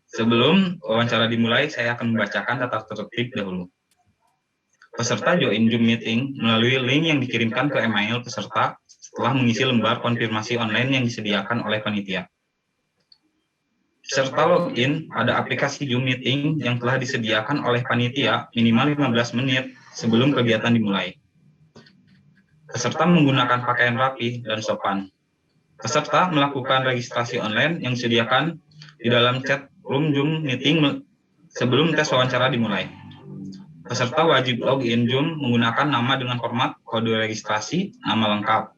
Sebelum wawancara dimulai, saya akan membacakan tata tertib dahulu. Peserta join Zoom meeting melalui link yang dikirimkan ke email peserta setelah mengisi lembar konfirmasi online yang disediakan oleh panitia. Peserta login pada aplikasi Zoom meeting yang telah disediakan oleh panitia minimal 15 menit sebelum kegiatan dimulai. Peserta menggunakan pakaian rapi dan sopan. Peserta melakukan registrasi online yang disediakan di dalam chat room Zoom meeting sebelum tes wawancara dimulai. Peserta wajib login Zoom menggunakan nama dengan format kode registrasi, nama lengkap.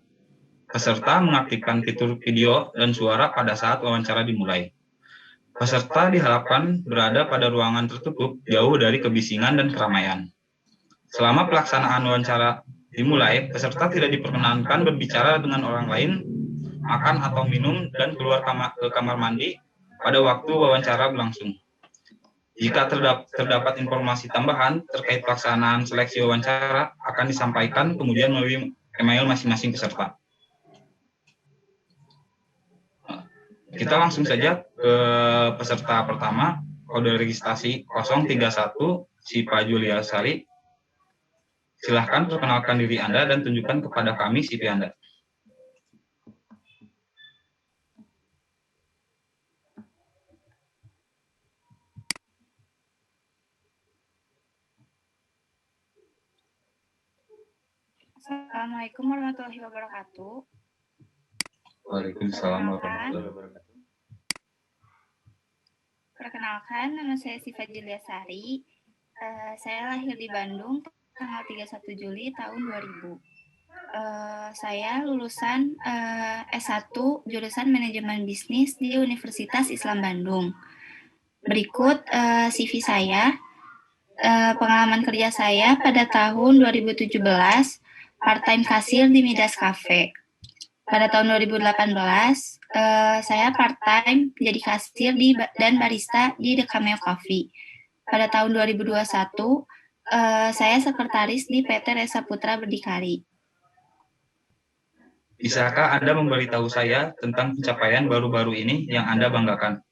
Peserta mengaktifkan fitur video dan suara pada saat wawancara dimulai. Peserta diharapkan berada pada ruangan tertutup jauh dari kebisingan dan keramaian. Selama pelaksanaan wawancara dimulai, peserta tidak diperkenankan berbicara dengan orang lain, makan atau minum, dan keluar ke kamar mandi pada waktu wawancara berlangsung. Jika terdapat informasi tambahan terkait pelaksanaan seleksi wawancara, akan disampaikan kemudian melalui email masing-masing peserta. Kita langsung saja ke peserta pertama, kode registrasi 031, Sipa Julia Sari. Silahkan perkenalkan diri Anda dan tunjukkan kepada kami CV Anda. Assalamualaikum warahmatullahi wabarakatuh. Waalaikumsalam warahmatullahi wabarakatuh. Perkenalkan, nama saya Siva Julia Sari. Saya lahir di Bandung tanggal 31 Juli tahun 2000. Saya lulusan S1 jurusan Manajemen Bisnis di Universitas Islam Bandung. Berikut CV saya. Pengalaman kerja saya pada tahun 2017 part-time kasir di Midas Cafe. Pada tahun 2018 saya part-time jadi kasir dan barista di The Cameo Coffee. Pada tahun 2021 saya sekretaris di PT Resa Putra Berdikari. Bisakah Anda memberitahu saya tentang pencapaian baru-baru ini yang Anda banggakan?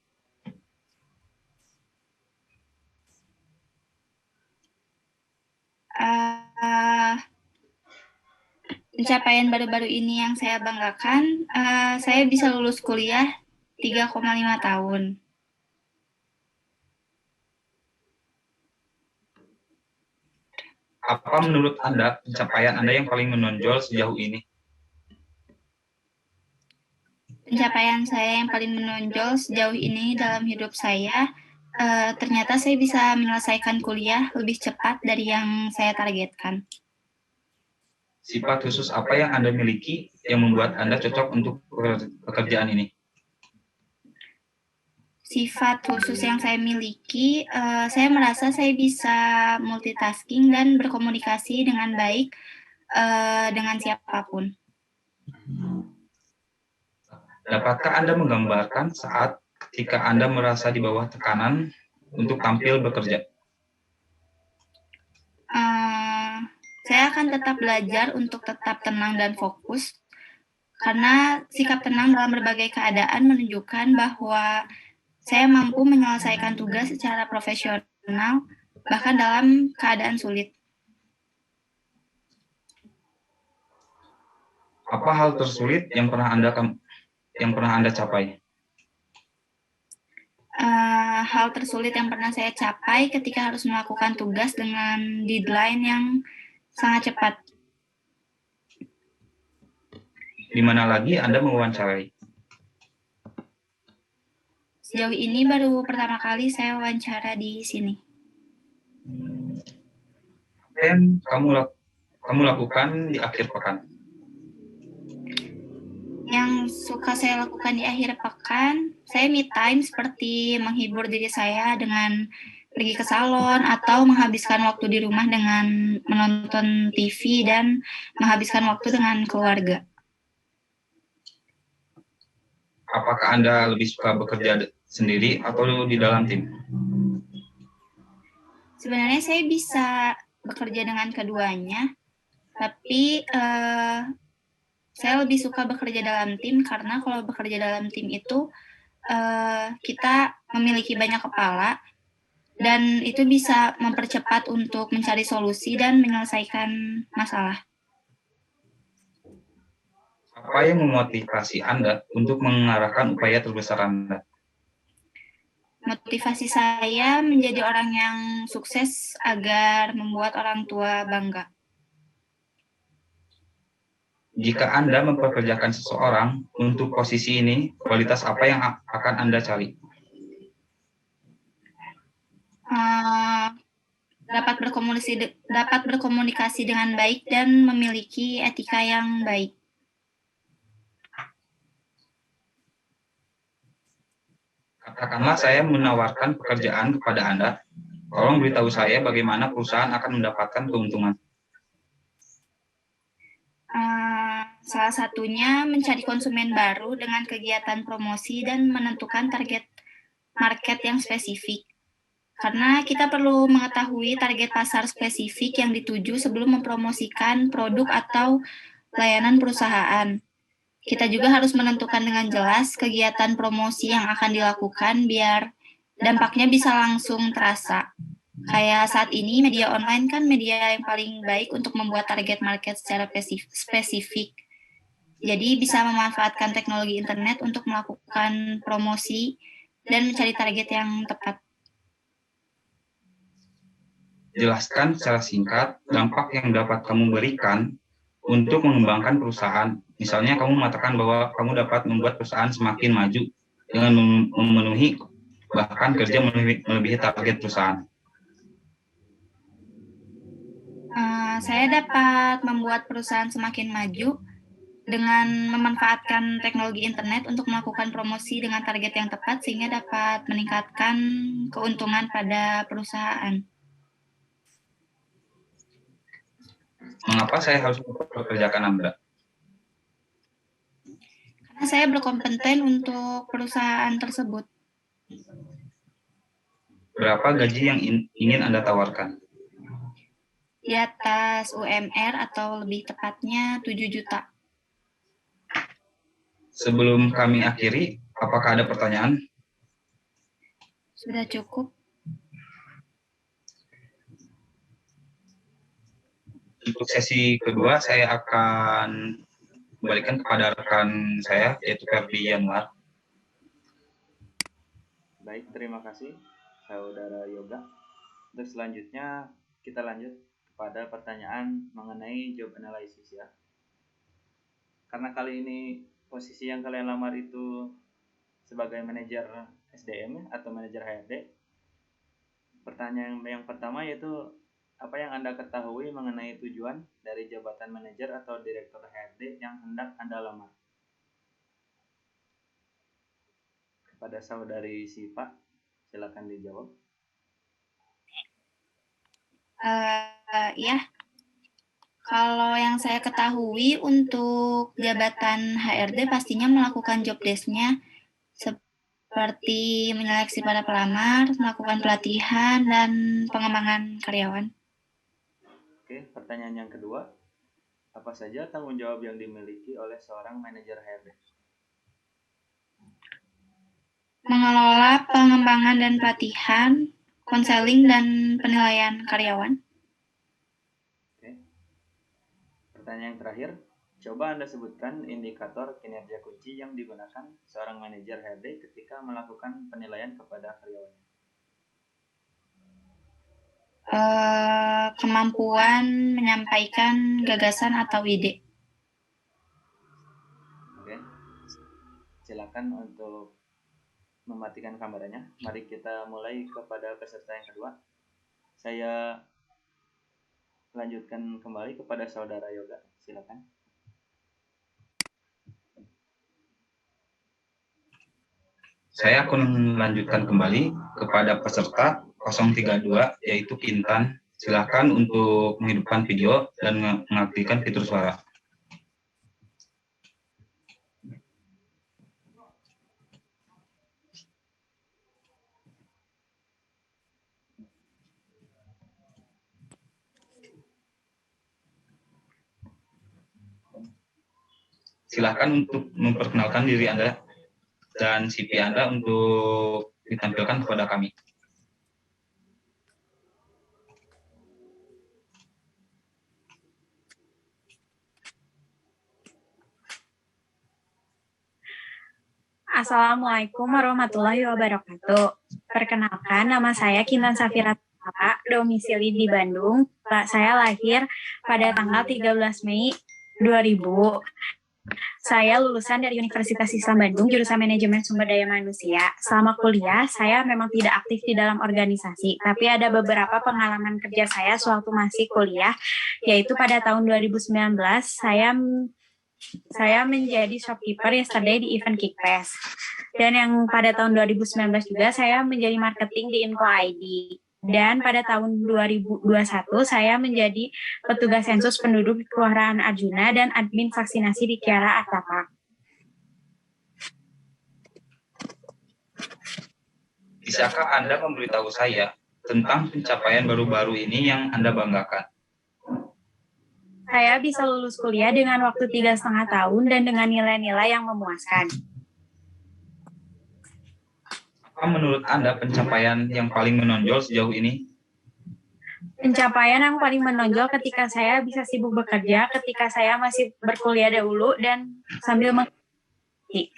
Pencapaian baru-baru ini yang saya banggakan, saya bisa lulus kuliah 3,5 tahun. Apa menurut Anda pencapaian Anda yang paling menonjol sejauh ini? Pencapaian saya yang paling menonjol sejauh ini dalam hidup saya, ternyata saya bisa menyelesaikan kuliah lebih cepat dari yang saya targetkan. Sifat khusus apa yang Anda miliki yang membuat Anda cocok untuk pekerjaan ini? Sifat khusus yang saya miliki, saya merasa saya bisa multitasking dan berkomunikasi dengan baik dengan siapapun. Dapatkah Anda menggambarkan saat ketika Anda merasa di bawah tekanan untuk tampil bekerja? Saya akan tetap belajar untuk tetap tenang dan fokus, karena sikap tenang dalam berbagai keadaan menunjukkan bahwa saya mampu menyelesaikan tugas secara profesional, bahkan dalam keadaan sulit. Apa hal tersulit yang pernah Anda capai? Hal tersulit yang pernah saya capai ketika harus melakukan tugas dengan deadline yang sangat cepat. Di mana lagi Anda mewawancarai? Sejauh ini baru pertama kali saya wawancara di sini. Apa yang kamu lakukan di akhir pekan? Yang suka saya lakukan di akhir pekan, saya me time seperti menghibur diri saya dengan pergi ke salon atau menghabiskan waktu di rumah dengan menonton TV dan menghabiskan waktu dengan keluarga. Apakah Anda lebih suka bekerja sendiri atau di dalam tim? Sebenarnya saya bisa bekerja dengan keduanya, tapi saya lebih suka bekerja dalam tim karena kalau bekerja dalam tim itu kita memiliki banyak kepala, dan itu bisa mempercepat untuk mencari solusi dan menyelesaikan masalah. Apa yang memotivasi Anda untuk mengarahkan upaya terbesar Anda? Motivasi saya menjadi orang yang sukses agar membuat orang tua bangga. Jika Anda mempekerjakan seseorang untuk posisi ini, kualitas apa yang akan Anda cari? Dapat berkomunikasi dengan baik dan memiliki etika yang baik. Katakanlah saya menawarkan pekerjaan kepada Anda. Tolong beritahu saya bagaimana perusahaan akan mendapatkan keuntungan. Salah satunya mencari konsumen baru dengan kegiatan promosi dan menentukan target market yang spesifik. Karena kita perlu mengetahui target pasar spesifik yang dituju sebelum mempromosikan produk atau layanan perusahaan. Kita juga harus menentukan dengan jelas kegiatan promosi yang akan dilakukan biar dampaknya bisa langsung terasa. Kayak saat ini media online kan media yang paling baik untuk membuat target market secara spesifik. Jadi bisa memanfaatkan teknologi internet untuk melakukan promosi dan mencari target yang tepat. Jelaskan secara singkat dampak yang dapat kamu berikan untuk mengembangkan perusahaan. Misalnya kamu mengatakan bahwa kamu dapat membuat perusahaan semakin maju dengan memenuhi bahkan kerja melebihi target perusahaan. Saya dapat membuat perusahaan semakin maju dengan memanfaatkan teknologi internet untuk melakukan promosi dengan target yang tepat sehingga dapat meningkatkan keuntungan pada perusahaan. Mengapa saya harus mempekerjakan Anda? Karena saya berkompeten untuk perusahaan tersebut. Berapa gaji yang ingin Anda tawarkan? Di atas UMR atau lebih tepatnya 7 juta. Sebelum kami akhiri, apakah ada pertanyaan? Sudah cukup. Untuk sesi kedua, saya akan kembalikan kepada rekan saya, yaitu Ferdi Yanuar. Baik, terima kasih, Saudara Yoga. Untuk selanjutnya, kita lanjut pada pertanyaan mengenai job analysis ya. Karena kali ini posisi yang kalian lamar itu sebagai manajer SDM atau manajer HRD. Pertanyaan yang pertama yaitu apa yang Anda ketahui mengenai tujuan dari jabatan manajer atau direktur HRD yang hendak Anda lamar? Kepada Saudari Siva, silakan dijawab. Ya, kalau yang saya ketahui untuk jabatan HRD pastinya melakukan job desk-nya seperti menyeleksi para pelamar, melakukan pelatihan, dan pengembangan karyawan. Oke, pertanyaan yang kedua. Apa saja tanggung jawab yang dimiliki oleh seorang manajer HRD? Mengelola pengembangan dan pelatihan, konseling, dan penilaian karyawan. Oke. Pertanyaan yang terakhir. Coba Anda sebutkan indikator kinerja kunci yang digunakan seorang manajer HRD ketika melakukan penilaian kepada karyawannya. Kemampuan menyampaikan gagasan atau ide. Oke. Silakan untuk mematikan kameranya. Mari kita mulai kepada peserta yang kedua. Saya lanjutkan kembali kepada Saudara Yoga. Silakan. Saya akan melanjutkan kembali kepada peserta 032, yaitu Kintan. Silakan untuk menghidupkan video dan mengaktifkan fitur suara. Silakan untuk memperkenalkan diri Anda. dan CV Anda untuk ditampilkan kepada kami. Assalamualaikum warahmatullahi wabarakatuh. Perkenalkan, nama saya Kintan Safira, domisili di Bandung. Saya lahir pada tanggal 13 Mei 2000. Saya lulusan dari Universitas Islam Bandung, jurusan Manajemen Sumber Daya Manusia. Selama kuliah, saya memang tidak aktif di dalam organisasi, tapi ada beberapa pengalaman kerja saya sewaktu masih kuliah, yaitu pada tahun 2019, saya menjadi shopkeeper yesterday di event Kickfest. Dan yang pada tahun 2019 juga saya menjadi marketing di Info ID. Dan pada tahun 2021 saya menjadi petugas sensus penduduk di Kelurahan Arjuna dan admin vaksinasi di Kiara Artapak. Bisakah Anda memberitahu saya tentang pencapaian baru-baru ini yang Anda banggakan? Saya bisa lulus kuliah dengan waktu 3,5 tahun dan dengan nilai-nilai yang memuaskan. Apa menurut Anda pencapaian yang paling menonjol sejauh ini? Pencapaian yang paling menonjol ketika saya bisa sibuk bekerja, ketika saya masih berkuliah dahulu dan sambil mengerti.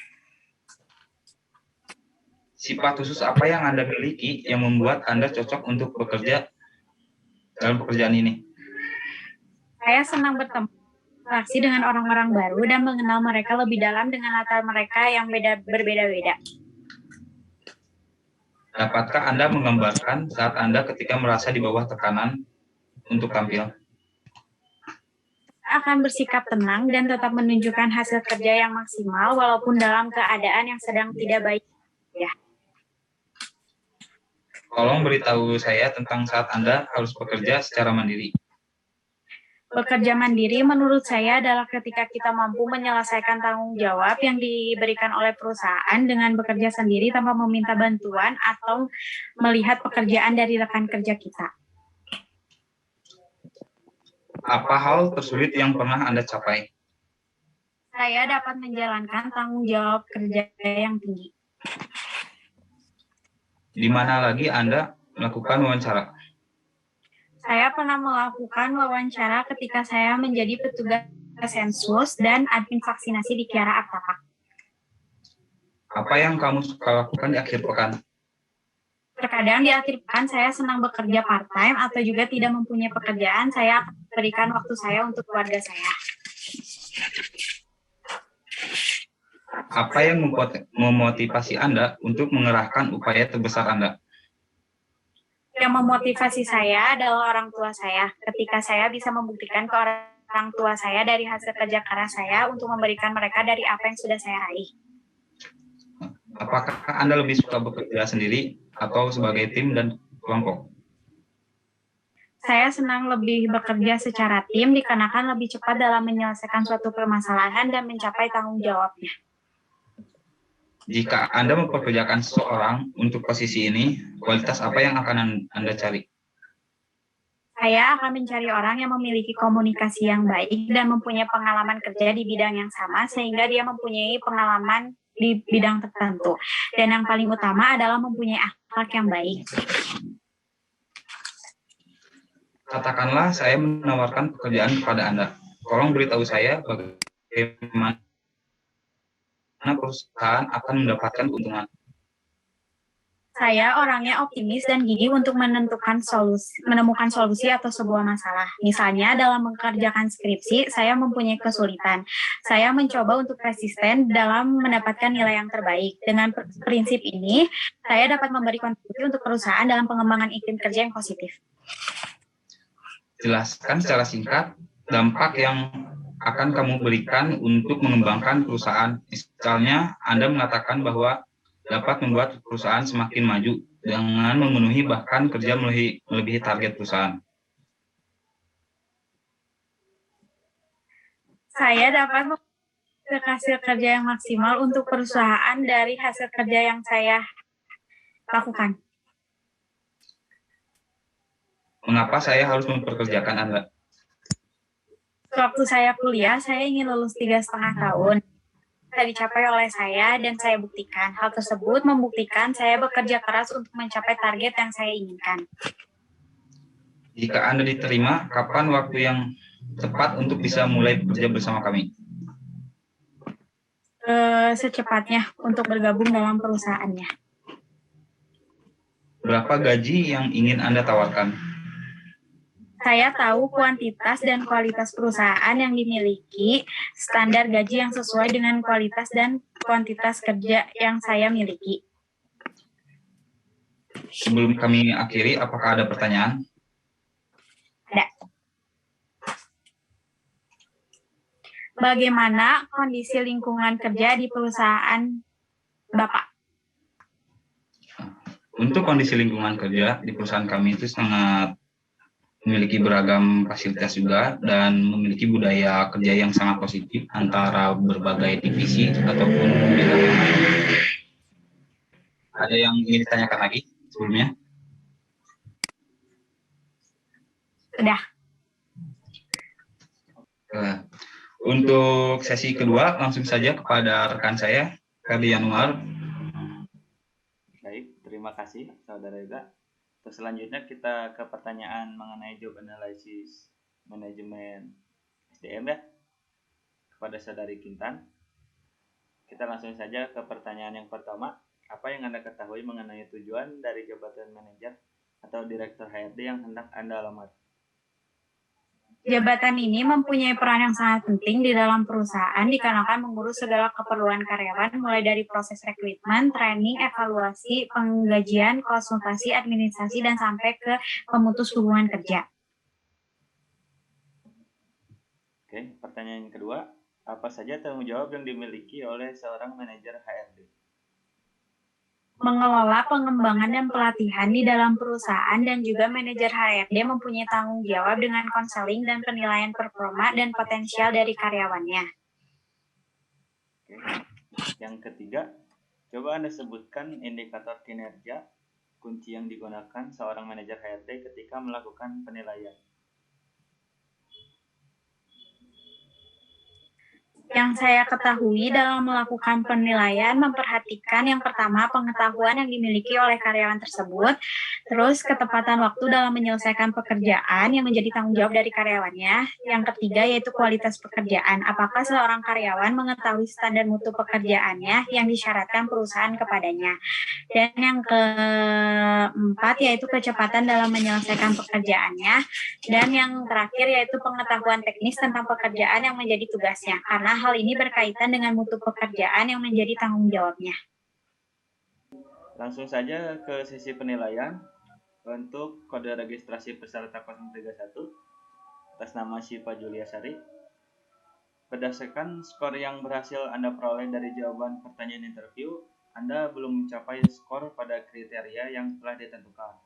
Sifat khusus apa yang Anda miliki yang membuat Anda cocok untuk bekerja dalam pekerjaan ini? Saya senang bertemu interaksi dengan orang-orang baru dan mengenal mereka lebih dalam dengan latar mereka yang berbeda-beda. Dapatkah Anda menggambarkan saat Anda ketika merasa di bawah tekanan untuk tampil? Akan bersikap tenang dan tetap menunjukkan hasil kerja yang maksimal walaupun dalam keadaan yang sedang tidak baik. Ya. Tolong beritahu saya tentang saat Anda harus bekerja secara mandiri. Bekerja mandiri menurut saya adalah ketika kita mampu menyelesaikan tanggung jawab yang diberikan oleh perusahaan dengan bekerja sendiri tanpa meminta bantuan atau melihat pekerjaan dari rekan kerja kita. Apa hal tersulit yang pernah Anda capai? Saya dapat menjalankan tanggung jawab kerja yang tinggi. Di mana lagi Anda melakukan wawancara? Saya pernah melakukan wawancara ketika saya menjadi petugas sensus dan admin vaksinasi di Kiara Artapak. Apa yang kamu suka lakukan di akhir pekan? Terkadang di akhir pekan saya senang bekerja part-time atau juga tidak mempunyai pekerjaan, saya akan berikan waktu saya untuk keluarga saya. Apa yang memotivasi Anda untuk mengerahkan upaya terbesar Anda? Yang memotivasi saya adalah orang tua saya. Ketika saya bisa membuktikan ke orang tua saya dari hasil kerja keras saya untuk memberikan mereka dari apa yang sudah saya raih. Apakah Anda lebih suka bekerja sendiri atau sebagai tim dan kelompok? Saya senang lebih bekerja secara tim dikarenakan lebih cepat dalam menyelesaikan suatu permasalahan dan mencapai tanggung jawabnya. Jika Anda mempekerjakan seseorang untuk posisi ini, kualitas apa yang akan Anda cari? Saya akan mencari orang yang memiliki komunikasi yang baik dan mempunyai pengalaman kerja di bidang yang sama sehingga dia mempunyai pengalaman di bidang tertentu. Dan yang paling utama adalah mempunyai akhlak yang baik. Katakanlah saya menawarkan pekerjaan kepada Anda. Tolong beritahu saya bagaimana perusahaan akan mendapatkan keuntungan. Saya orangnya optimis dan gigih untuk menemukan solusi atau sebuah masalah. Misalnya dalam mengerjakan skripsi, saya mempunyai kesulitan. Saya mencoba untuk resisten dalam mendapatkan nilai yang terbaik. Dengan prinsip ini, saya dapat memberi kontribusi untuk perusahaan dalam pengembangan iklim kerja yang positif. Jelaskan secara singkat dampak yang akan kamu berikan untuk mengembangkan perusahaan. Misalnya, Anda mengatakan bahwa dapat membuat perusahaan semakin maju dengan memenuhi bahkan kerja melebihi target perusahaan. Saya dapat memberikan hasil kerja yang maksimal untuk perusahaan dari hasil kerja yang saya lakukan. Mengapa saya harus memperkerjakan Anda? Waktu saya kuliah, saya ingin lulus 3,5 tahun. bisa dicapai oleh saya dan saya buktikan. Hal tersebut membuktikan saya bekerja keras untuk mencapai target yang saya inginkan. Jika Anda diterima, kapan waktu yang tepat untuk bisa mulai bekerja bersama kami? Secepatnya untuk bergabung dalam perusahaannya. Berapa gaji yang ingin Anda tawarkan? Saya tahu kuantitas dan kualitas perusahaan yang dimiliki, standar gaji yang sesuai dengan kualitas dan kuantitas kerja yang saya miliki. Sebelum kami akhiri, apakah ada pertanyaan? Ada. Bagaimana kondisi lingkungan kerja di perusahaan Bapak? Untuk kondisi lingkungan kerja di perusahaan kami itu sangat memiliki beragam fasilitas juga dan memiliki budaya kerja yang sangat positif antara berbagai divisi ataupun bidang yang lain. Ada yang ingin ditanyakan lagi sebelumnya? Sudah. Untuk sesi kedua, langsung saja kepada rekan saya, Ferdi Yanuar. Baik, terima kasih Saudara Yoga. Terus selanjutnya kita ke pertanyaan mengenai job analysis manajemen SDM ya, kepada Saudari Kintan. Kita langsung saja ke pertanyaan yang pertama. Apa yang Anda ketahui mengenai tujuan dari jabatan manajer atau direktur HRD yang hendak Anda lamar? Jabatan ini mempunyai peran yang sangat penting di dalam perusahaan dikarenakan mengurus segala keperluan karyawan mulai dari proses rekrutmen, training, evaluasi, penggajian, konsultasi, administrasi, dan sampai ke pemutus hubungan kerja. Oke, pertanyaan yang kedua. Apa saja tanggung jawab yang dimiliki oleh seorang manajer HRD? Mengelola pengembangan dan pelatihan di dalam perusahaan dan juga manajer HRD mempunyai tanggung jawab dengan konseling dan penilaian performa dan potensial dari karyawannya. Oke. Yang ketiga, coba Anda sebutkan indikator kinerja kunci yang digunakan seorang manajer HRD ketika melakukan penilaian. Yang saya ketahui dalam melakukan penilaian memperhatikan yang pertama pengetahuan yang dimiliki oleh karyawan tersebut, terus ketepatan waktu dalam menyelesaikan pekerjaan yang menjadi tanggung jawab dari karyawannya. Yang ketiga yaitu kualitas pekerjaan. Apakah seorang karyawan mengetahui standar mutu pekerjaannya yang disyaratkan perusahaan kepadanya. Dan yang keempat yaitu kecepatan dalam menyelesaikan pekerjaannya. Dan yang terakhir yaitu pengetahuan teknis tentang pekerjaan yang menjadi tugasnya. Karena hal ini berkaitan dengan mutu pekerjaan yang menjadi tanggung jawabnya. Langsung saja ke sesi penilaian. Untuk kode registrasi peserta 031 atas nama Syifa Julia Sari. Berdasarkan skor yang berhasil Anda peroleh dari jawaban pertanyaan interview, Anda belum mencapai skor pada kriteria yang telah ditentukan.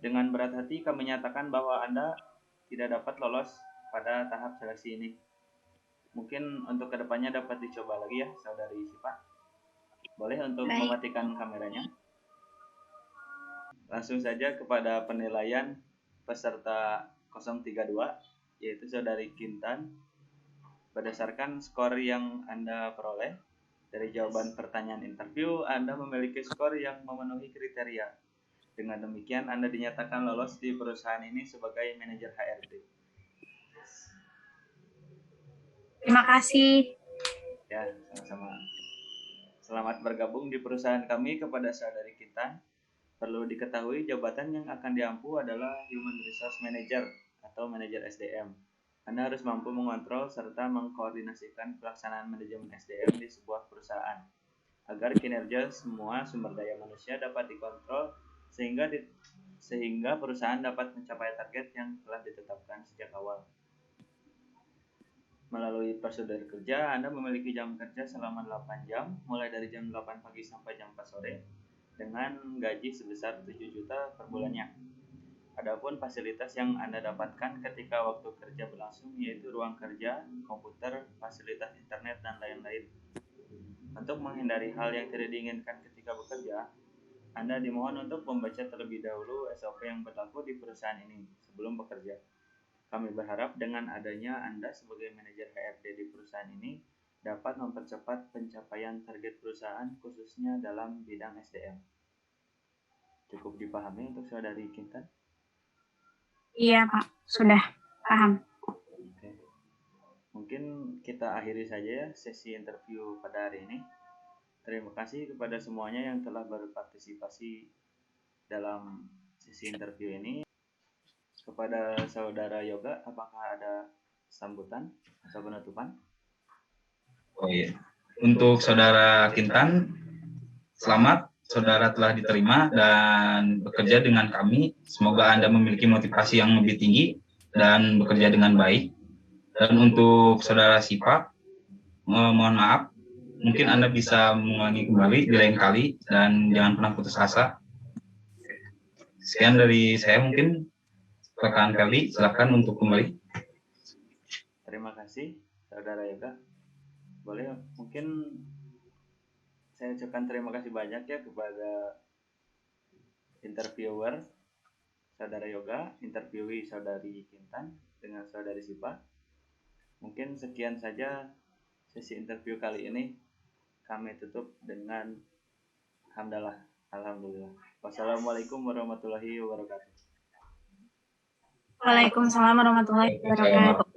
Dengan berat hati kami nyatakan bahwa Anda tidak dapat lolos pada tahap seleksi ini. Mungkin untuk kedepannya dapat dicoba lagi ya, Saudari Syifa. Boleh untuk mematikan kameranya. Langsung saja kepada penilaian peserta 032, yaitu Saudari Kintan. Berdasarkan skor yang Anda peroleh dari jawaban pertanyaan interview, Anda memiliki skor yang memenuhi kriteria. Dengan demikian, Anda dinyatakan lolos di perusahaan ini sebagai manajer HRD. Terima kasih. Ya, sama-sama. Selamat bergabung di perusahaan kami. Kepada Saudari Kintan. Perlu diketahui jabatan yang akan diampu adalah Human Resource Manager atau Manajer SDM. Anda harus mampu mengontrol serta mengkoordinasikan pelaksanaan manajemen SDM di sebuah perusahaan agar kinerja semua sumber daya manusia dapat dikontrol sehingga perusahaan dapat mencapai target yang telah ditetapkan sejak awal. Melalui prosedur kerja, Anda memiliki jam kerja selama 8 jam, mulai dari jam 8 pagi sampai jam 4 sore, dengan gaji sebesar 7 juta per bulannya. Adapun fasilitas yang Anda dapatkan ketika waktu kerja berlangsung yaitu ruang kerja, komputer, fasilitas internet, dan lain-lain. Untuk menghindari hal yang tidak diinginkan ketika bekerja, Anda dimohon untuk membaca terlebih dahulu SOP yang berlaku di perusahaan ini sebelum bekerja. Kami berharap dengan adanya Anda sebagai manajer HRD di perusahaan ini, dapat mempercepat pencapaian target perusahaan khususnya dalam bidang SDM. Cukup dipahami untuk Saudari Kintan? Iya, Pak. Sudah paham. Oke. Mungkin kita akhiri saja ya sesi interview pada hari ini. Terima kasih kepada semuanya yang telah berpartisipasi dalam sesi interview ini. Kepada Saudara Yoga, apakah ada sambutan atau penutupan? Oh iya. Untuk Saudara Kintan, selamat. Saudara telah diterima dan bekerja dengan kami. Semoga Anda memiliki motivasi yang lebih tinggi dan bekerja dengan baik. Dan untuk Saudara Sipa, mohon maaf, mungkin Anda bisa mengulangi kembali di lain kali dan jangan pernah putus asa. Sekian dari saya mungkin. Rekan Feli, silakan untuk kembali. Terima kasih, Saudara Yoga. Boleh mungkin saya ucapkan terima kasih banyak ya kepada interviewer Saudara Yoga, interviewee Saudari Kintan dengan Saudari Sipa. Mungkin sekian saja sesi interview kali ini. Kami tutup dengan hamdalah. Alhamdulillah. Wassalamualaikum warahmatullahi wabarakatuh. Waalaikumsalam warahmatullahi wabarakatuh.